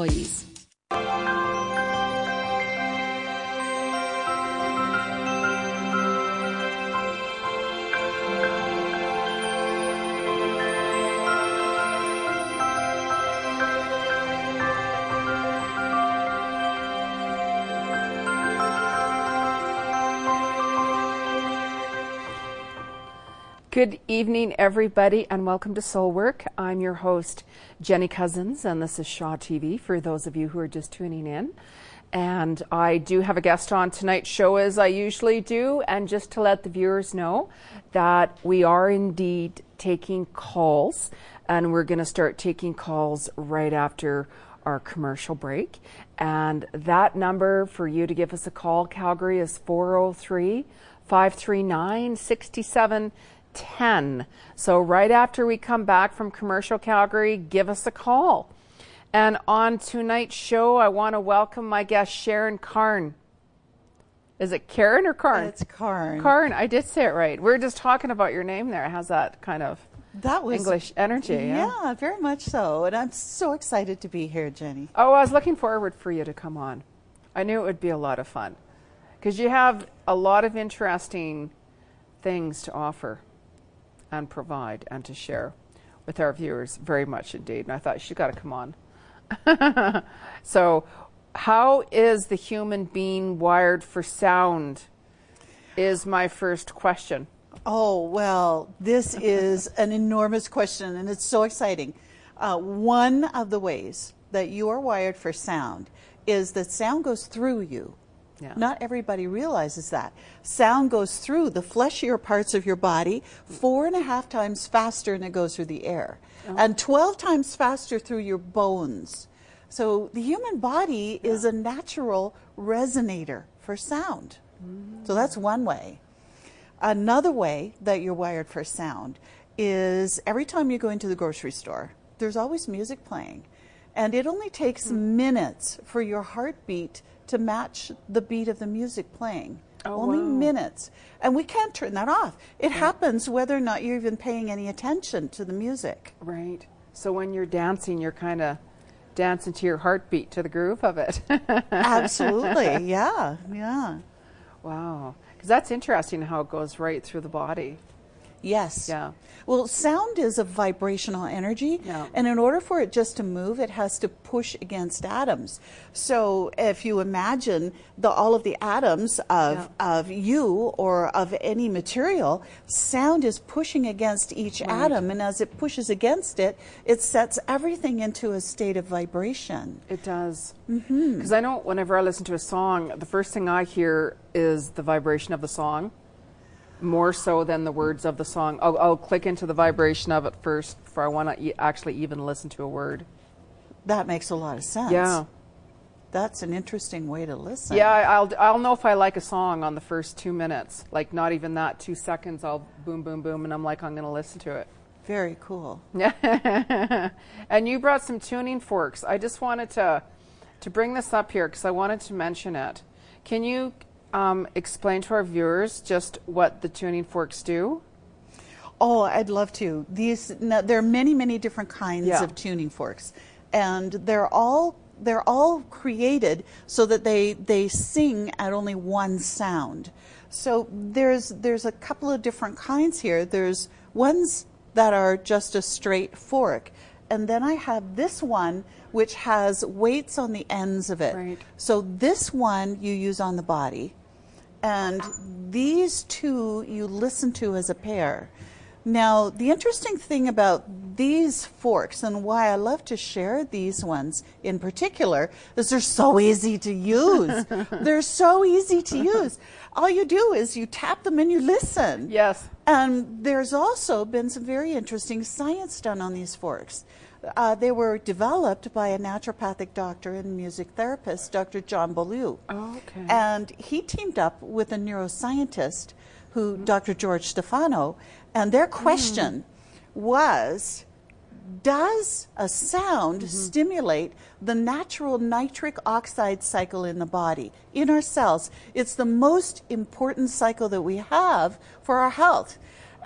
employees. Good evening, everybody, and welcome to Soul Work. I'm your host, Jeni Cousins, and this is Shaw TV for those of you who are just tuning in. And I do have a guest on tonight's show, as I usually do, and just to let the viewers know that we are indeed taking calls, and we're going to start taking calls right after our commercial break. And that number for you to give us a call, Calgary, is 403-539-6710. So right after we come back from commercial, Calgary, give us a call. And on tonight's show, I want to welcome my guest, Sharon Carne. Is it Karen or Carne? It's Carne. Carne, I did say it right. We were just talking about your name there. It has that kind of English energy. Yeah, very much so. And I'm so excited to be here, Jeni. Oh, I was looking forward for you to come on. I knew it would be a lot of fun because you have a lot of interesting things to offer and provide and to share with our viewers, very much indeed. And I thought, she's got to come on. So, how is the human being wired for sound is my first question. Oh, well, this is an enormous question, and it's so exciting. One of the ways that you are wired for sound is that sound goes through you. Yeah. Not everybody realizes that. Sound goes through the fleshier parts of your body 4.5 times faster than it goes through the air, and 12 times faster through your bones. So the human body is a natural resonator for sound. So that's one way. Another way that you're wired for sound is every time you go into the grocery store, there's always music playing. And it only takes minutes for your heartbeat to match the beat of the music playing. Only minutes. And we can't turn that off. It happens whether or not you're even paying any attention to the music. Right. So when you're dancing, you're kind of dancing to your heartbeat, to the groove of it. Absolutely. Yeah. Yeah. Wow. Because that's interesting how it goes right through the body. Yes. Yeah. Well, sound is a vibrational energy, and in order for it just to move, it has to push against atoms. So if you imagine all of the atoms of you or of any material, sound is pushing against each atom, and as it pushes against it, it sets everything into a state of vibration. It does. Because I know whenever I listen to a song, the first thing I hear is the vibration of the song. More so than the words of the song. I'll click into the vibration of it first before I want to actually even listen to a word. That makes a lot of sense. Yeah. That's an interesting way to listen. Yeah, I'll know if I like a song on the first 2 minutes. Like not even that, 2 seconds, I'll boom, boom, boom, and I'm like, I'm going to listen to it. Very cool. Yeah. And you brought some tuning forks. I just wanted to bring this up here because I wanted to mention it. Can you explain to our viewers just what the tuning forks do? Oh, I'd love to. There are many, many different kinds of tuning forks, and they're all created so that they sing at only one sound. So there's a couple of different kinds here. There's ones that are just a straight fork, and then I have this one which has weights on the ends of it. Right. So this one you use on the body, and these two you listen to as a pair. Now, the interesting thing about these forks and why I love to share these ones in particular is they're so easy to use. They're so easy to use. All you do is you tap them and you listen. Yes. And there's also been some very interesting science done on these forks. They were developed by a naturopathic doctor and music therapist, Dr. John Beaulieu. Oh, okay. And he teamed up with a neuroscientist, Dr. George Stefano, and their question was, does a sound stimulate the natural nitric oxide cycle in the body, in our cells? It's the most important cycle that we have for our health.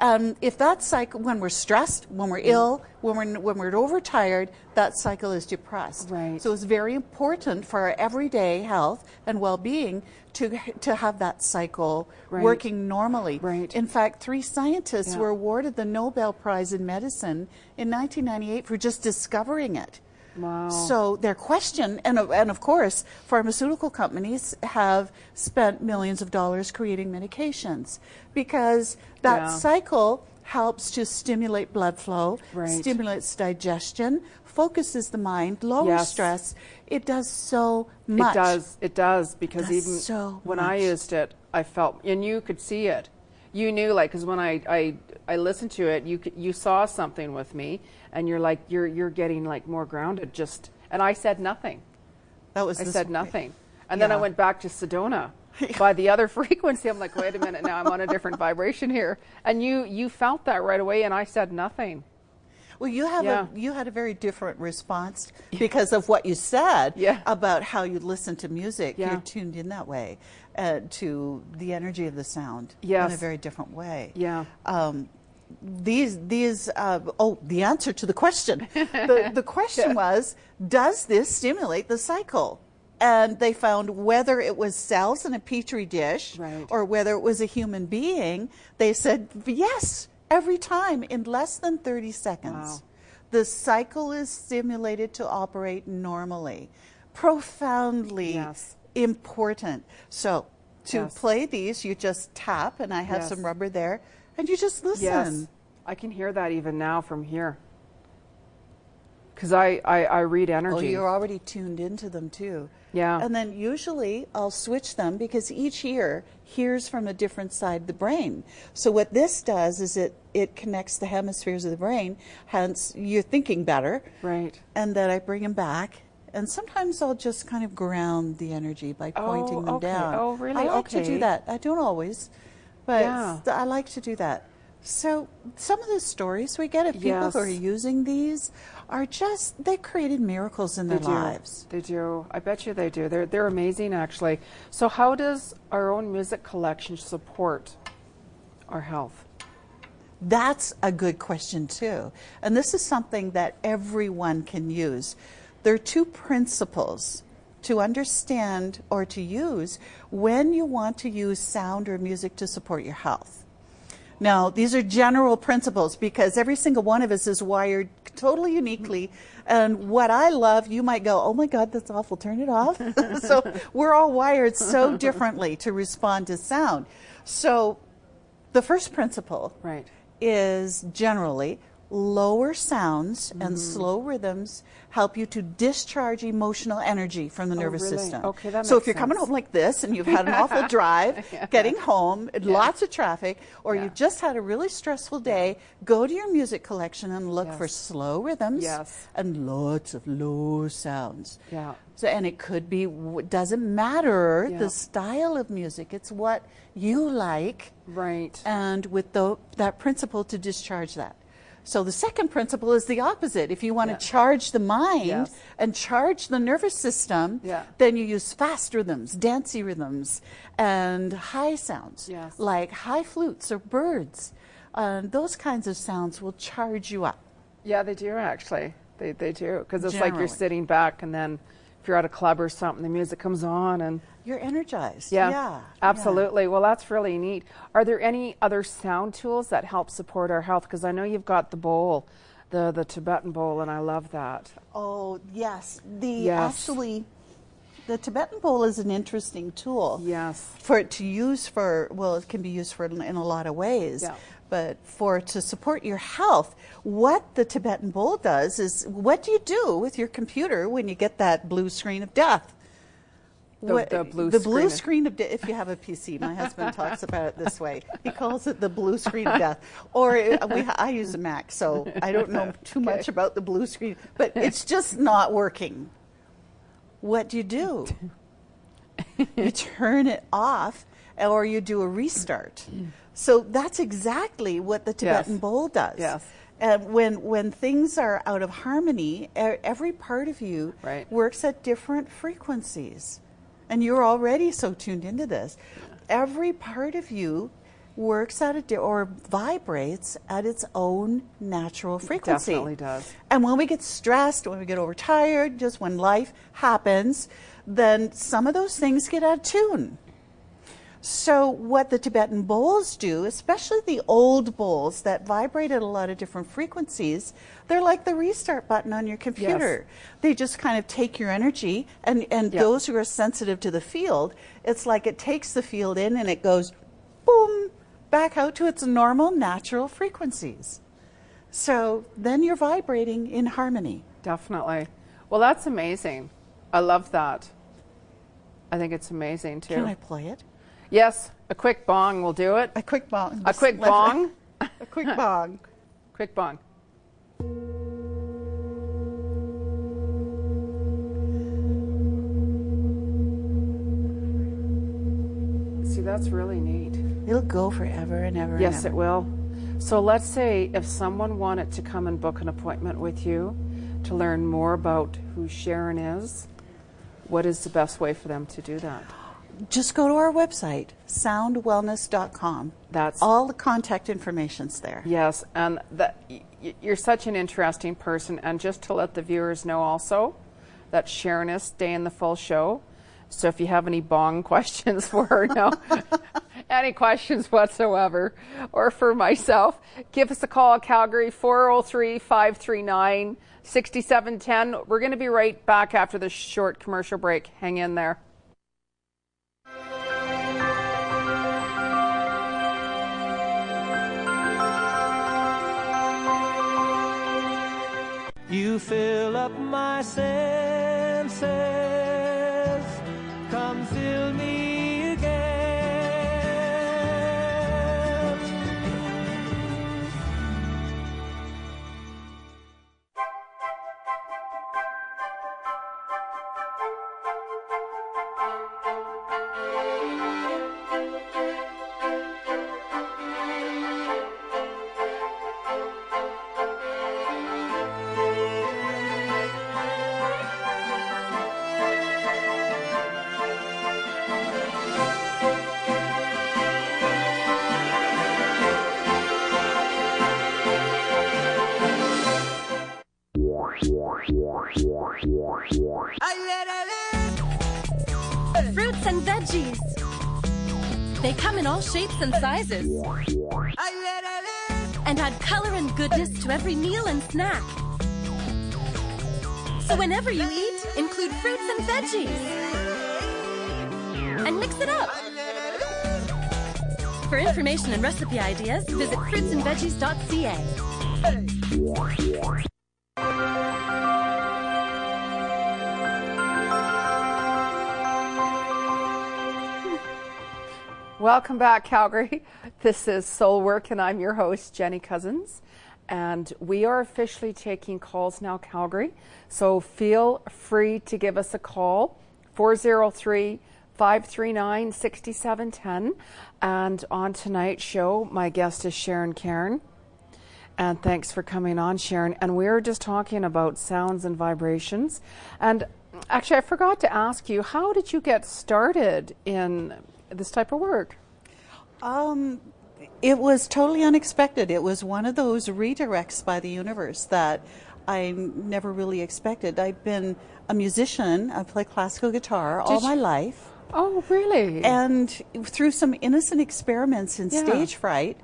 If that cycle, when we're stressed, when we're ill, when we're overtired, that cycle is depressed. Right. So it's very important for our everyday health and well-being to have that cycle working normally. Right. In fact, 3 scientists were awarded the Nobel Prize in Medicine in 1998 for just discovering it. Wow. So their question, and of course, pharmaceutical companies have spent millions of dollars creating medications because that cycle helps to stimulate blood flow, stimulates digestion, focuses the mind, lowers stress. It does so much. It does, because even when I used it, I felt, and you could see it. You knew, like, because when I listened to it, you saw something with me, and you're like, you're getting like more grounded. And I said nothing. I said nothing, and then I went back to Sedona by the other frequency. I'm like, wait a minute, now I'm on a different vibration here, and you felt that right away, and I said nothing. Well, you had a very different response because of what you said about how you listen to music. You're tuned in that way to the energy of the sound in a very different way. Yeah. The answer to the question. The question was, does this stimulate the cycle? And they found whether it was cells in a petri dish or whether it was a human being, they said yes. Every time in less than 30 seconds, the cycle is stimulated to operate normally. Profoundly important. So to play these, you just tap, and I have some rubber there, and you just listen. Yes, I can hear that even now from here. Because I read energy. Oh, you're already tuned into them too. Yeah. And then usually I'll switch them because each ear hears from a different side of the brain. So what this does is it connects the hemispheres of the brain, hence you're thinking better. Right. And then I bring them back. And sometimes I'll just kind of ground the energy by pointing them down. Oh, really? I like to do that. I don't always, but I like to do that. So some of the stories we get of people who are using these are they created miracles in their lives. They do. I bet you they do. They're amazing, actually. So how does our own music collection support our health? That's a good question too. And this is something that everyone can use. There are 2 principles to understand or to use when you want to use sound or music to support your health. Now, these are general principles because every single one of us is wired totally uniquely. And what I love, you might go, oh my God, that's awful, turn it off. So we're all wired so differently to respond to sound. So the first principle is generally lower sounds and slow rhythms help you to discharge emotional energy from the nervous system. Okay, that so makes if you're sense. coming home like this and you've had an awful drive, getting home, lots of traffic, or you've just had a really stressful day, go to your music collection and look for slow rhythms and lots of low sounds. Yeah. So, and it could be, doesn't matter the style of music, it's what you like. Right. And with that principle to discharge that. So the second principle is the opposite. If you want to charge the mind and charge the nervous system, then you use fast rhythms, dancey rhythms, and high sounds, like high flutes or birds. Those kinds of sounds will charge you up. Yeah, they do actually. They do. Because it's like you're sitting back, and then if you're at a club or something, the music comes on and you're energized. Yeah, absolutely. Well, that's really neat. Are there any other sound tools that help support our health? Because I know you've got the bowl, the Tibetan bowl, and I love that. Oh, yes. Actually, the Tibetan bowl is an interesting tool. Yes. For it to use it can be used for in a lot of ways. Yeah. But to support your health, what the Tibetan bowl does is, what do you do with your computer when you get that blue screen of death? The blue screen of death. If you have a PC, my husband talks about it this way. He calls it the blue screen of death. Or I use a Mac, so I don't know too much about the blue screen. But it's just not working. What do? You turn it off, or you do a restart. So that's exactly what the Tibetan bowl does. Yes. And when things are out of harmony, every part of you works at different frequencies. And you're already so tuned into this. Every part of you works at or vibrates at its own natural frequency. It definitely does. And when we get stressed, when we get overtired, just when life happens, then some of those things get out of tune. So what the Tibetan bowls do, especially the old bowls that vibrate at a lot of different frequencies, they're like the restart button on your computer. Yes. They just kind of take your energy, and those who are sensitive to the field, it's like it takes the field in and it goes boom, back out to its normal, natural frequencies. So then you're vibrating in harmony. Definitely. Well, that's amazing. I love that. I think it's amazing too. Can I play it? Yes, a quick bong will do it. A quick bong. A quick bong. A quick bong. Quick bong. See, that's really neat. It'll go forever and ever. Yes, and ever. It will. So let's say if someone wanted to come and book an appointment with you to learn more about who Sharon is, what is the best way for them to do that? Just go to our website, soundwellness.com. That's all the contact information's there. Yes, and you're such an interesting person. And just to let the viewers know also that Sharon is staying the full show. So if you have any bong questions for her, any questions whatsoever, or for myself, give us a call, Calgary, 403-539-6710. We're going to be right back after this short commercial break. Hang in there. You fill up my senses, come fill me again. Fruits and veggies. They come in all shapes and sizes and add color and goodness to every meal and snack. So whenever you eat, include fruits and veggies and mix it up. For information and recipe ideas, visit fruitsandveggies.ca. Welcome back, Calgary. This is Soul Work, and I'm your host, Jeni Cousins. And we are officially taking calls now, Calgary. So feel free to give us a call, 403-539-6710. And on tonight's show, my guest is Sharon Carne. And thanks for coming on, Sharon. And we were just talking about sounds and vibrations. And actually, I forgot to ask you, how did you get started in this type of work? It was totally unexpected. It was one of those redirects by the universe that I never really expected. I've been a musician. I play classical guitar all my life. Oh, really? And through some innocent experiments in stage fright,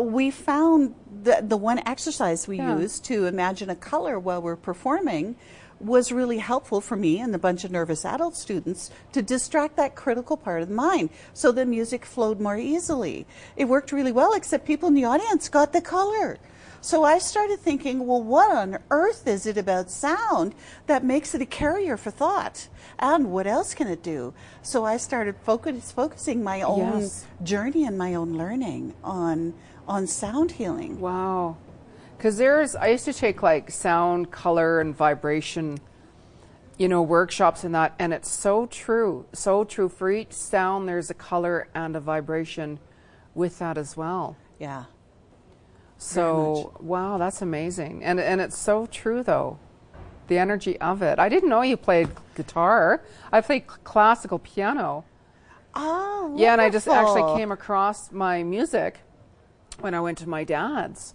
we found that the one exercise we used to imagine a color while we're performing was really helpful for me and a bunch of nervous adult students to distract that critical part of the mind so the music flowed more easily. It worked really well, except people in the audience got the color. So I started thinking, well, what on earth is it about sound that makes it a carrier for thought? And what else can it do? So I started focusing my own journey and my own learning on sound healing. Wow. Because I used to take like sound, color, and vibration, workshops and that, and it's so true. So true. For each sound, there's a color and a vibration with that as well. Yeah. So, wow, that's amazing. And it's so true, though, the energy of it. I didn't know you played guitar. I played classical piano. Oh, Yeah, and I just actually wonderful. came across my music when I went to my dad's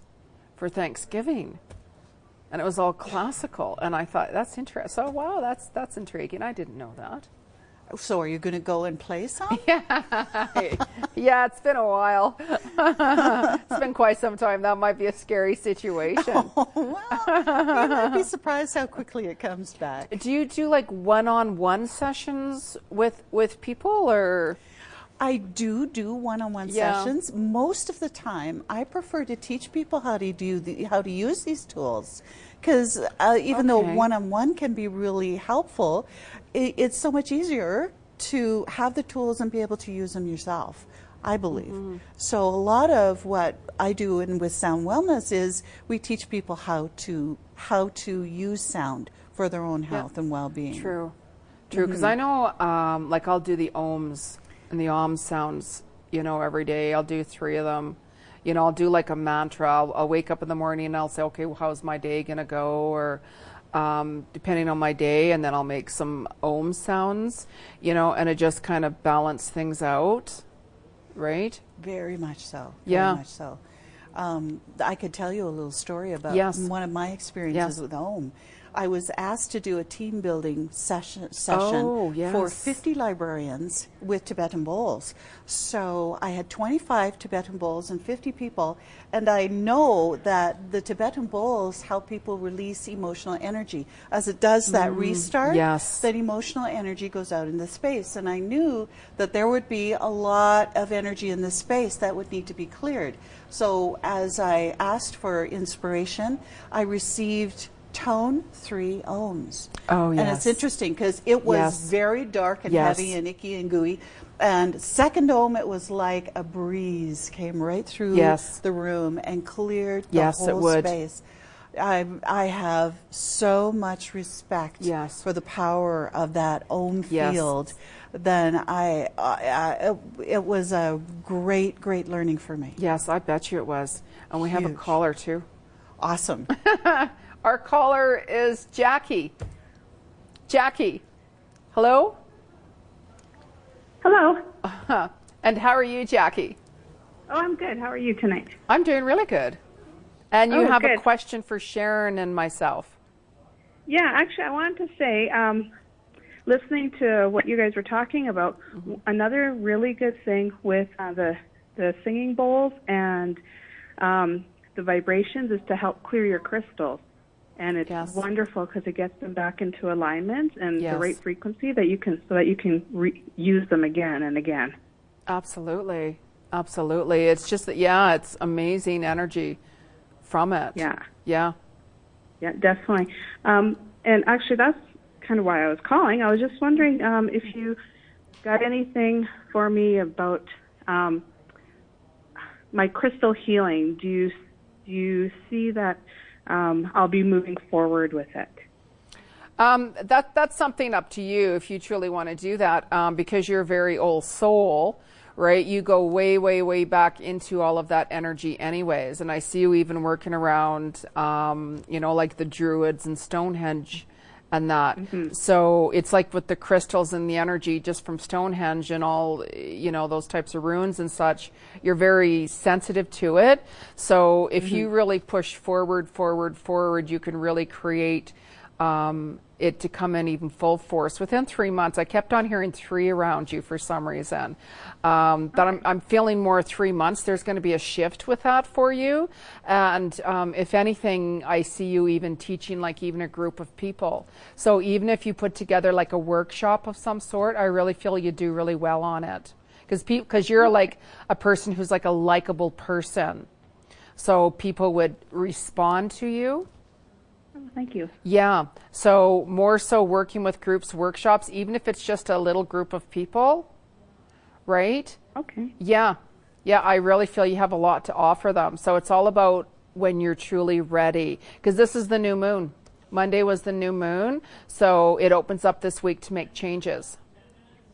for Thanksgiving. And it was all classical. And I thought, that's interesting. So, wow, that's intriguing. I didn't know that. So are you going to go and play some? Yeah, it's been a while. It's been quite some time. That might be a scary situation. Oh, well, you might be surprised how quickly it comes back. Do you do like one-on-one sessions with people, or? I do one-on-one sessions. Most of the time, I prefer to teach people how to use these tools, because even though one-on-one can be really helpful, it's so much easier to have the tools and be able to use them yourself, I believe. So a lot of what I do with Sound Wellness is we teach people how to use sound for their own health and well-being. True. Because I know, like I'll do the ohms and the om sounds, every day. I'll do 3 of them. I'll do like a mantra. I'll wake up in the morning and I'll say, okay, well, how's my day gonna go? Or depending on my day, and then I'll make some ohm sounds, and it just kind of balance things out, right? Very much so. Yeah. Very much so. I could tell you a little story about one of my experiences with Ohm. I was asked to do a team building session for 50 librarians with Tibetan bowls. So I had 25 Tibetan bowls and 50 people, and I know that the Tibetan bowls help people release emotional energy. As it does that restart, that emotional energy goes out in the space. And I knew that there would be a lot of energy in the space that would need to be cleared. So as I asked for inspiration, I received tone 3 ohms. Oh, yes. And it's interesting because it was very dark and heavy and icky and gooey. And second ohm, it was like a breeze came right through the room and cleared the whole space. I have so much respect for the power of that ohm field. Then it was a great learning for me. Yes, I bet you it was. And we have a caller too. Awesome. Our caller is Jackie. Jackie, hello? Hello. And how are you, Jackie? Oh, I'm good. How are you tonight? I'm doing really good. And you have a question for Sharon and myself. Yeah, actually, I wanted to say, listening to what you guys were talking about, another really good thing with the singing bowls and the vibrations is to help clear your crystals. And it's wonderful because it gets them back into alignment and the right frequency that you can use them again and again. Absolutely. Absolutely. It's just that, it's amazing energy from it. Yeah, definitely. And actually, that's kind of why I was calling. I was just wondering if you got anything for me about my crystal healing. Do you see that I'll be moving forward with it? That's something up to you if you truly want to do that, because you're a very old soul, right? You go way back into all of that energy anyways. And I see you even working around, like the Druids and Stonehenge and that. So it's like with the crystals and the energy just from Stonehenge and all, those types of runes and such, you're very sensitive to it. So if you really push forward, you can really create it to come in even full force within 3 months. I kept on hearing 3 around you for some reason. But I'm feeling more 3 months. There's going to be a shift with that for you. And if anything, I see you even teaching like even a group of people. So even if you put together like a workshop of some sort, I really feel you do really well on it. Because you're like a person who's like a likable person. So people would respond to you. Thank you. Yeah. So more so working with groups, workshops, even if it's just a little group of people, right? Okay. Yeah. Yeah, I really feel you have a lot to offer them. So it's all about when you're truly ready. Because this is the new moon. Monday was the new moon. So it opens up this week to make changes.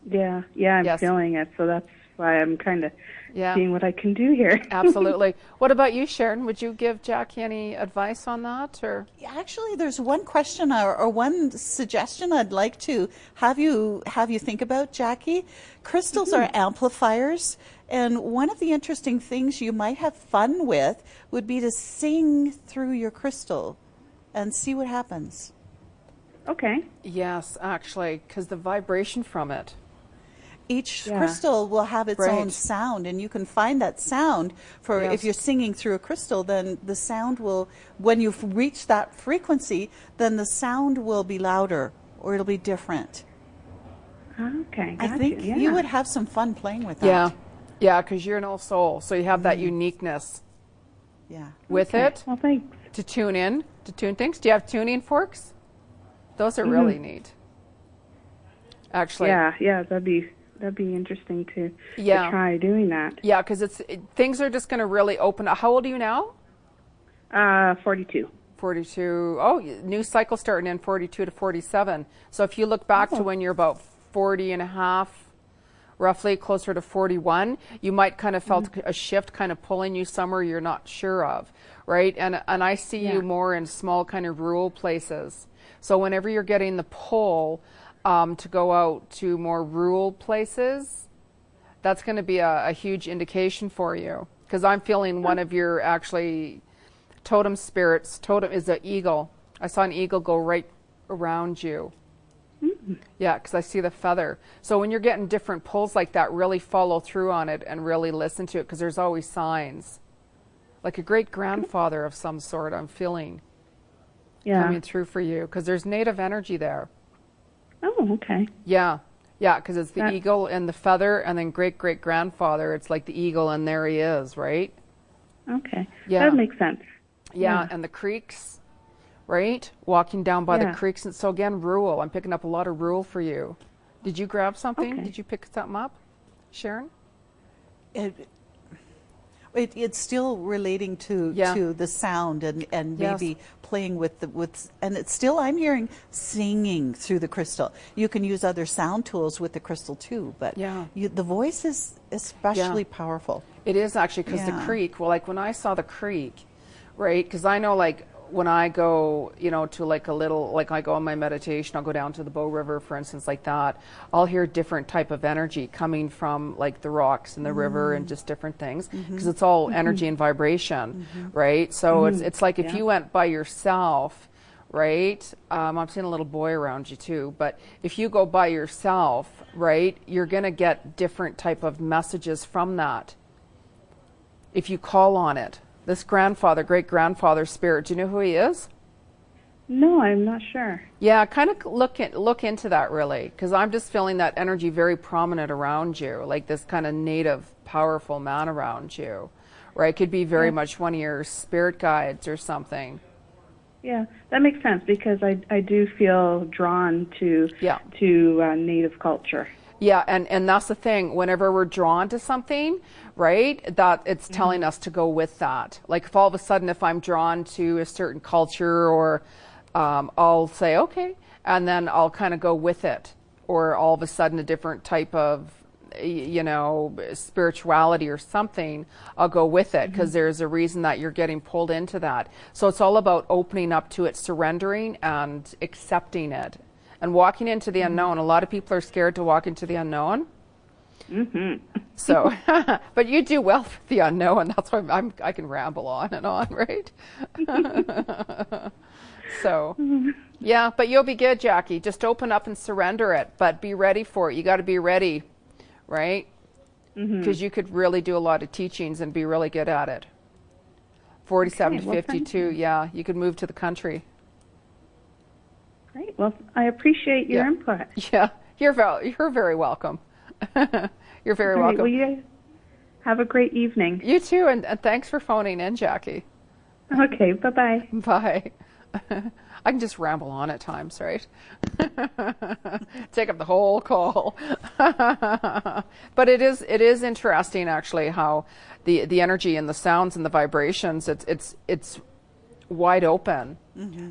Yeah, I'm feeling it. So why I'm kind of Yeah. seeing what I can do here. Absolutely. What about you, Sharon? Would you give Jackie any advice on that, or? Actually, there's one question or one suggestion I'd like to have you think about, Jackie. Crystals are amplifiers, and one of the interesting things you might have fun with would be to sing through your crystal and see what happens. Okay. Yes, actually, because the vibration from it. Each crystal will have its own Right. sound, and you can find that sound for Yes. if you're singing through a crystal, then the sound will, when you've reached that frequency, then the sound will be louder or it'll be different. Okay. I Gotcha. think yeah. you would have some fun playing with that. Yeah. Yeah, because you're an old soul, so you have that uniqueness Yeah. with Okay. it Well, thanks. to tune in, to tune things. Do you have tuning forks? Those are really neat. Actually. Yeah, that'd be interesting to try doing that. Yeah, because things are just going to really open up. How old are you now? 42. 42. Oh, new cycle starting in 42 to 47. So if you look back to when you're about 40 and a half, roughly closer to 41, you might kind of felt a shift kind of pulling you somewhere you're not sure of, right? And I see you more in small kind of rural places. So whenever you're getting the pull to go out to more rural places, that's going to be a huge indication for you. Because I'm feeling one of your actually totem spirits. Totem is an eagle. I saw an eagle go right around you. Yeah, because I see the feather. So when you're getting different pulls like that, really follow through on it and really listen to it, because there's always signs. Like a great grandfather of some sort, I'm feeling coming through for you, because there's native energy there. Oh, okay. Yeah, because it's the eagle and the feather, and then great grandfather. It's like the eagle, and there he is, right? Okay. Yeah. That makes sense. Yeah, and the creeks, right? Walking down by the creeks. And so again, rural. I'm picking up a lot of rural for you. Did you grab something? Okay. Did you pick something up, Sharon? It's still relating to the sound and maybe playing with and it's still, I'm hearing singing through the crystal. You can use other sound tools with the crystal too, but the voice is especially powerful. It is actually, because the creek, well, like when I saw the creek, right, because I know, like, when I go, to like a little, like I go on my meditation, I'll go down to the Bow River, for instance, like that. I'll hear different type of energy coming from like the rocks and the river and just different things, because it's all energy and vibration, right? So it's like if you went by yourself, right? I'm seeing a little boy around you too, but if you go by yourself, right, you're going to get different type of messages from that if you call on it. This grandfather, great-grandfather spirit, do you know who he is? No, I'm not sure. Yeah, kind of look into that, really, because I'm just feeling that energy very prominent around you, like this kind of native, powerful man around you, right? Could be very much one of your spirit guides or something. Yeah, that makes sense, because I do feel drawn to native culture. Yeah, and that's the thing. Whenever we're drawn to something, right, that it's telling us to go with that. Like if all of a sudden, if I'm drawn to a certain culture, or I'll say, okay, and then I'll kind of go with it. Or all of a sudden a different type of, spirituality or something, I'll go with it, because there's a reason that you're getting pulled into that. So it's all about opening up to it, surrendering and accepting it. And walking into the unknown. A lot of people are scared to walk into the unknown. So, but you do well with the unknown. That's why I can ramble on and on, right? So, yeah, but you'll be good, Jackie. Just open up and surrender it, but be ready for it. You got to be ready, right? Because you could really do a lot of teachings and be really good at it. 47 to 52, you could move to the country. Great. Well, I appreciate your input. Yeah, you're very welcome. You're very welcome. Well, you guys have a great evening. You too, and thanks for phoning in, Jackie. Okay, bye-bye. Bye. I can just ramble on at times, right? Take up the whole call. But it is interesting, actually, how the energy and the sounds and the vibrations, it's wide open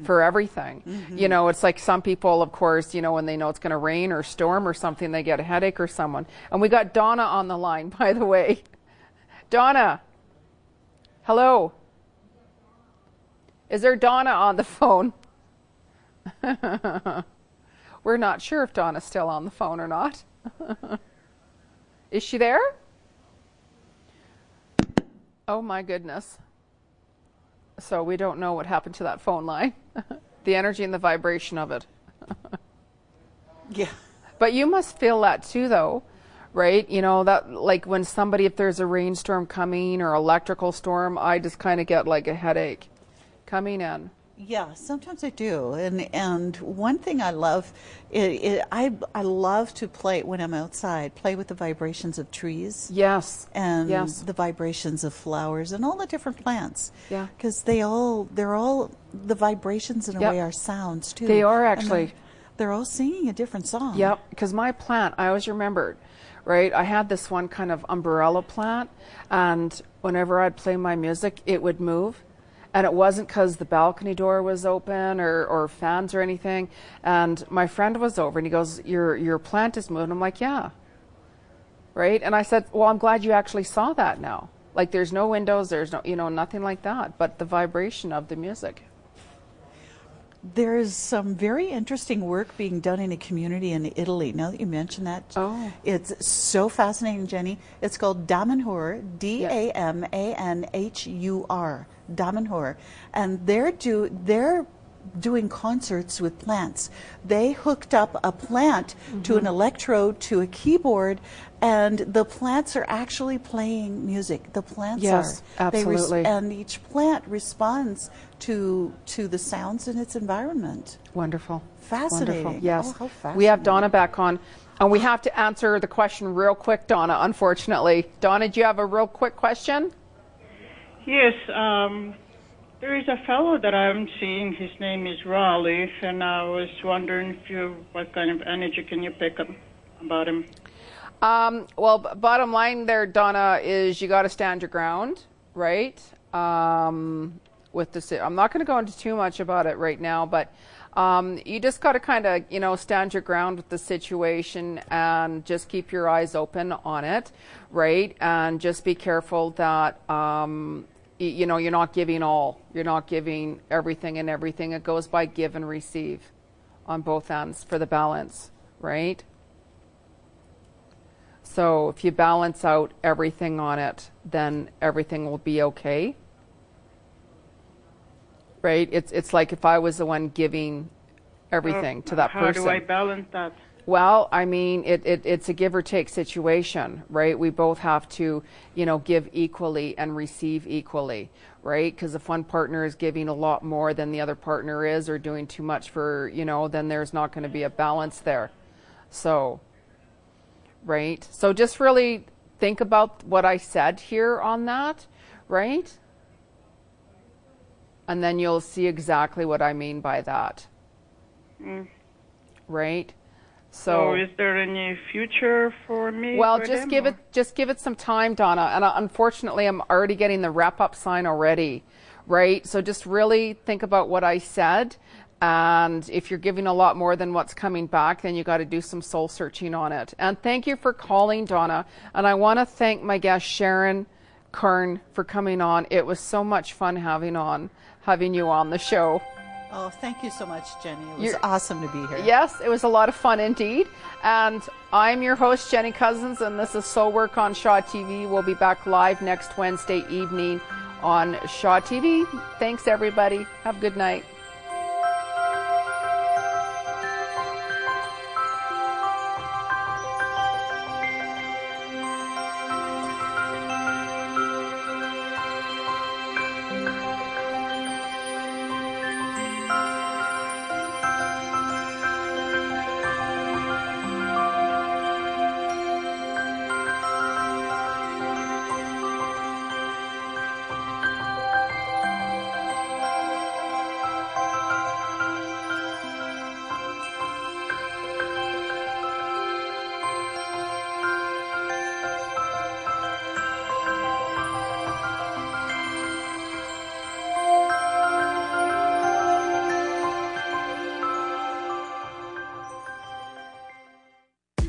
for everything. You know, it's like some people, of course, you know, when they know it's going to rain or storm or something, they get a headache or someone. And we got Donna on the line, by the way. Donna, hello. Is there Donna on the phone? We're not sure if Donna's still on the phone or not. Is she there? Oh my goodness. So we don't know what happened to that phone line. The energy and the vibration of it. Yeah. But you must feel that too, though, right? You know, that like when somebody, if there's a rainstorm coming or electrical storm, I just kind of get like a headache coming in. Yeah, sometimes I do, and one thing I love, I love to play when I'm outside, play with the vibrations of trees. Yes. And yes. the vibrations of flowers and all the different plants. Yeah. Because they're all the vibrations in a Yep. way are sounds too. They are And actually. they're all singing a different song. Yep. Because my plant, I always remembered, right? I had this one kind of umbrella plant, and whenever I'd play my music, it would move. And it wasn't because the balcony door was open or fans or anything. And my friend was over and he goes, your plant is moving. I'm like, yeah. Right? And I said, well, I'm glad you actually saw that now. Like there's no windows, there's no, you know, nothing like that, but the vibration of the music. There's some very interesting work being done in a community in Italy. Now that you mention that, it's so fascinating, Jenny. It's called Damanhur, Damanhur, Damanhur, and they're doing concerts with plants. They hooked up a plant to an electrode to a keyboard, and the plants are actually playing music. The plants yes, are. absolutely. And each plant responds to the sounds in its environment. Wonderful. Fascinating. Wonderful. Yes. Oh, how fascinating. We have Donna back on, and we have to answer the question real quick, Donna, unfortunately. Donna, do you have a real quick question? Yes. There is a fellow that I'm seeing. His name is Raleigh, and I was wondering what kind of energy can you pick up about him? Well, bottom line there, Donna, is you got to stand your ground, right? With the, I'm not going to go into too much about it right now, but you just got to kind of, you know, stand your ground with the situation and just keep your eyes open on it, right? And just be careful that, you know, you're not giving all. You're not giving everything and everything. It goes by give and receive on both ends for the balance, right? So if you balance out everything on it, then everything will be okay. Right? It's like if I was the one giving everything to that person. How do I balance that? Well, I mean, it's a give or take situation, right? We both have to, you know, give equally and receive equally, right? Because if one partner is giving a lot more than the other partner is, or doing too much for, you know, then there's not going to be a balance there. So, right? So just really think about what I said here on that, right? And then you'll see exactly what I mean by that. Right? So is there any future for me? Well, for just them, give it some time, Donna. And unfortunately, I'm already getting the wrap-up sign already, right? So just really think about what I said. And if you're giving a lot more than what's coming back, then you got to do some soul searching on it. And thank you for calling, Donna. And I want to thank my guest, Sharon Carne, for coming on. It was so much fun having you on the show. Oh, thank you so much, Jenny. It was awesome to be here. Yes, it was a lot of fun indeed. And I'm your host, Jeni Cousins, and this is Soul Work on Shaw TV. We'll be back live next Wednesday evening on Shaw TV. Thanks, everybody. Have a good night.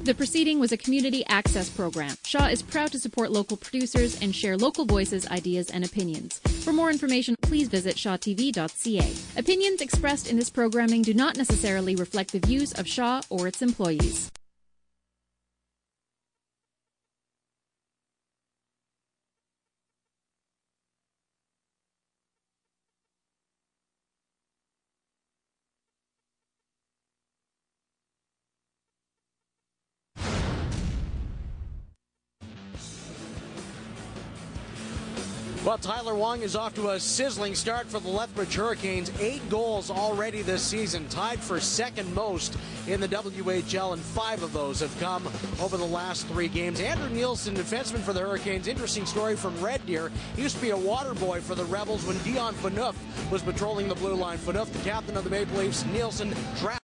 The proceeding was a community access program. Shaw is proud to support local producers and share local voices, ideas, and opinions. For more information, please visit shawtv.ca. Opinions expressed in this programming do not necessarily reflect the views of Shaw or its employees. Well, Tyler Wong is off to a sizzling start for the Lethbridge Hurricanes. 8 goals already this season, tied for second most in the WHL, and 5 of those have come over the last 3 games. Andrew Nielsen, defenseman for the Hurricanes, interesting story from Red Deer. He used to be a water boy for the Rebels when Dion Phaneuf was patrolling the blue line. Phaneuf, the captain of the Maple Leafs, Nielsen drafted